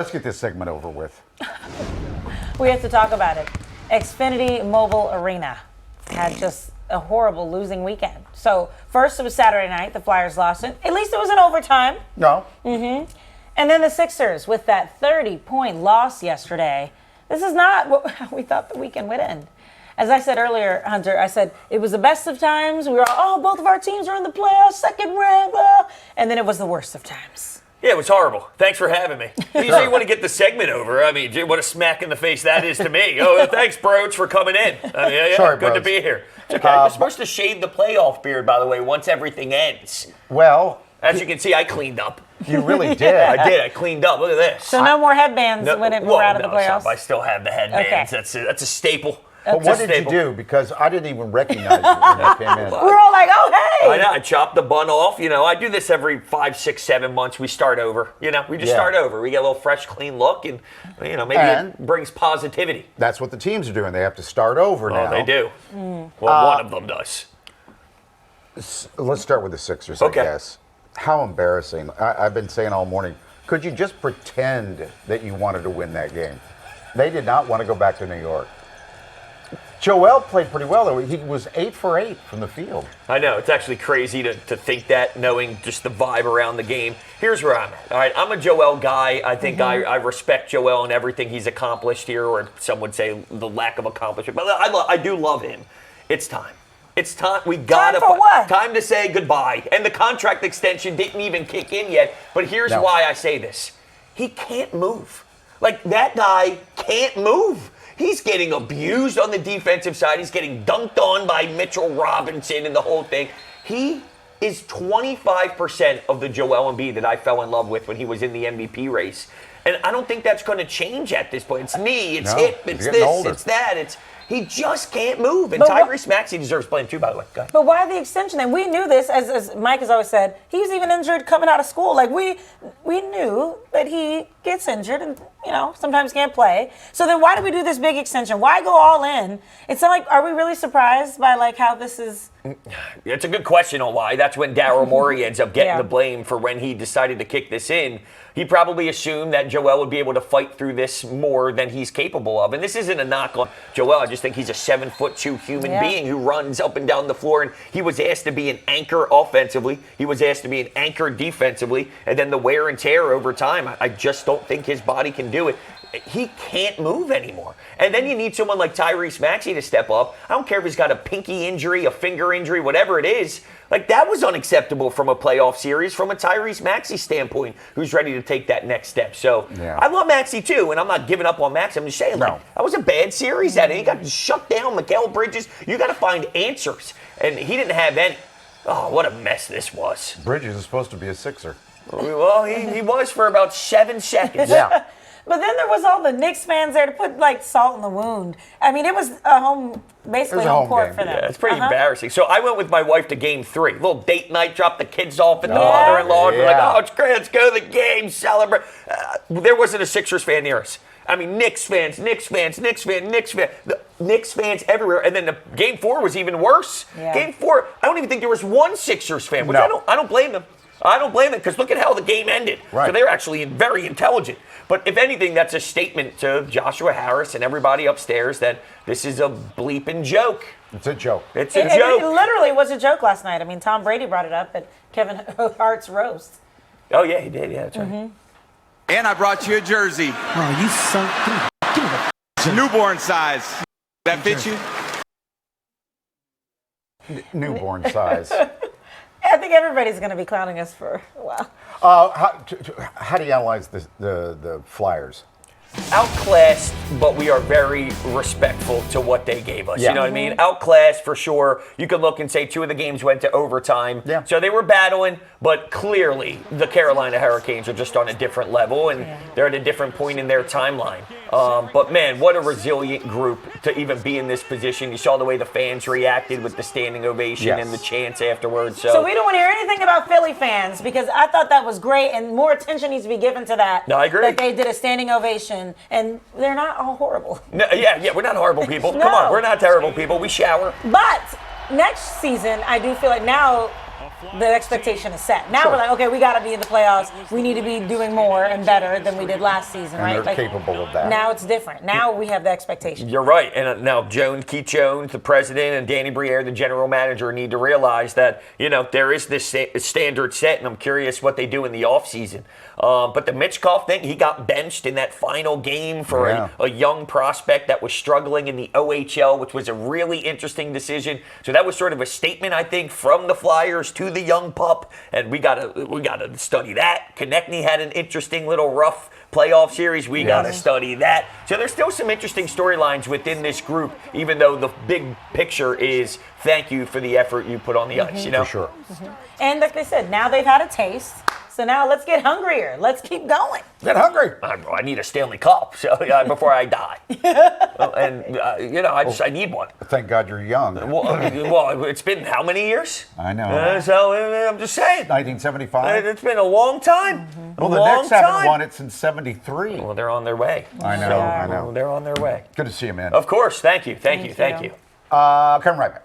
Let's get this segment over with. We have to talk about it. Xfinity Mobile Arena had just a horrible losing weekend. So first it was Saturday night, the Flyers lost it. At least it was in overtime. No. And then the Sixers with that 30-point loss yesterday. This is not how we thought the weekend would end. As I said earlier, Hunter, I said it was the best of times. We were all, both of our teams are in the playoffs, second round, and then it was the worst of times. Yeah, it was horrible. Thanks for having me. You say you want to get the segment over. I mean, what a smack in the face that is to me. Oh, thanks, Brodes, for coming in. I mean, Sorry, good to Brodes. be here. It's okay. You're supposed to shave the playoff beard, by the way, once everything ends. Well, As you can see, I cleaned up. you really did. I did. I cleaned up. Look at this. So no more headbands when we're out of the playoffs? I still have the headbands. Okay. That's a staple. But what did you do? Because I didn't even recognize you when I came in. We're all like, oh, hey. I know. I chopped the bun off. You know, I do this every 5, 6, 7 months. We start over. You know, we just start over. We get a little fresh, clean look, and you know, maybe it brings positivity. That's what the teams are doing. They have to start over now. Oh, they do. Well, one of them does. Let's start with the Sixers, Okay. I guess. How embarrassing. I've been saying all morning, could you just pretend that you wanted to win that game? They did not want to go back to New York. Joel played pretty well, though. He was 8 for 8 from the field. I know. It's actually crazy to think that, knowing just the vibe around the game. Here's where I'm at. All right, I'm a Joel guy. I think I respect Joel and everything he's accomplished here, or some would say the lack of accomplishment. But I do love him. It's time. It's time. We gotta. Time for what? Time to say goodbye. And the contract extension didn't even kick in yet. But here's why I say this. He can't move. Like, that guy can't move. He's getting abused on the defensive side. He's getting dunked on by Mitchell Robinson and the whole thing. He is 25% of the Joel Embiid that I fell in love with when he was in the MVP race. And I don't think that's going to change at this point. It's knee, it's hip, it's this, older. it's that. He just can't move. And But Tyrese Maxey deserves blame too, by the way. Go ahead. But why the extension? And we knew this, as Mike has always said. He was even injured coming out of school. Like, we knew that he gets injured and, you know, sometimes can't play. So then why do we do this big extension? Why go all in? It's not like, are we really surprised by, like, how this is? It's a good question on why. That's when Daryl Morey ends up getting Yeah. the blame for when he decided to kick this in. He probably assumed that Joel would be able to fight through this more than he's capable of. And this isn't a knock on Joel. I just think he's a 7'2" human being who runs up and down the floor. And he was asked to be an anchor offensively. He was asked to be an anchor defensively. And then the wear and tear over time, I just don't think his body can do it. He can't move anymore. And then you need someone like Tyrese Maxey to step up. I don't care if he's got a pinky injury, a finger injury, whatever it is. Like, that was unacceptable from a playoff series, from a Tyrese Maxey standpoint, who's ready to take that next step. So I love Maxey too, and I'm not giving up on Maxey. I'm just saying, like, that was a bad series. That he got shut down. Mikal Bridges, you got to find answers. And he didn't have any. Oh, what a mess this was. Bridges is supposed to be a Sixer. Well, he was for about 7 seconds. Yeah. But then there was all the Knicks fans there to put, like, salt in the wound. I mean, it was a basically a home home court game. for them. Yeah, it's pretty embarrassing. So I went with my wife to game 3. Little date night, dropped the kids off at the mother-in-law. We're like, oh, it's great, let's go to the game, celebrate. There wasn't a Sixers fan near us. I mean, Knicks fans. The Knicks fans everywhere. And then the game 4 was even worse. Yeah. Game 4, I don't even think there was one Sixers fan, which I don't blame them. I don't blame them, because look at how the game ended. Right. So they're actually very intelligent. But if anything, that's a statement to Joshua Harris and everybody upstairs that this is a bleeping joke. It's a joke. It's a It joke. literally was a joke last night. I mean, Tom Brady brought it up at Kevin Hart's roast. Oh, yeah, he did. Yeah, that's right. And I brought you a jersey. Oh, you son. Give me Newborn size. That fit you? Newborn size. I think everybody's going to be clowning us for a while. How do you analyze the Flyers? Outclassed, but we are very respectful to what they gave us. Yeah. You know what I mean? Outclassed for sure. You could look and say 2 of the games went to overtime. Yeah. So they were battling, but clearly the Carolina Hurricanes are just on a different level, and they're at a different point in their timeline. But man, what a resilient group to even be in this position. You saw the way the fans reacted with the standing ovation and the chants afterwards. So we don't want to hear anything about Philly fans, because I thought that was great, and more attention needs to be given to that. No, I agree. That they did a standing ovation, and they're not all horrible. No, yeah, we're not horrible people. No. Come on, we're not terrible people. We shower. But next season, I do feel like now the expectation is set. Now Sure. we're like, okay, we got to be in the playoffs. We need to be doing more and better than we did last season, And right? they're Like, capable of that. now it's different. Now we have the expectation. You're right. And now Keith Jones, the president, and Danny Briere, the general manager, need to realize that, there is this standard set, and I'm curious what they do in the offseason. But the Mitchkov thing, he got benched in that final game for a young prospect that was struggling in the OHL, which was a really interesting decision. So that was sort of a statement, I think, from the Flyers to the young pup, and we gotta study that. Konechny had an interesting little rough playoff series. We got to study that. So there's still some interesting storylines within this group, even though the big picture is thank you for the effort you put on the ice. For sure. And like they said, now they've had a taste. So now let's get hungrier. Let's keep going. Get hungry. I need a Stanley Cup before I die. I need one. Thank God you're young. Well, it's been how many years? I know. So I'm just saying. 1975. It's been a long time. Well, the Knicks haven't won it since '73. Well, they're on their way. I know. They're on their way. Good to see you, man. Of course. Thank you. Thank you. Thank you. Come right back.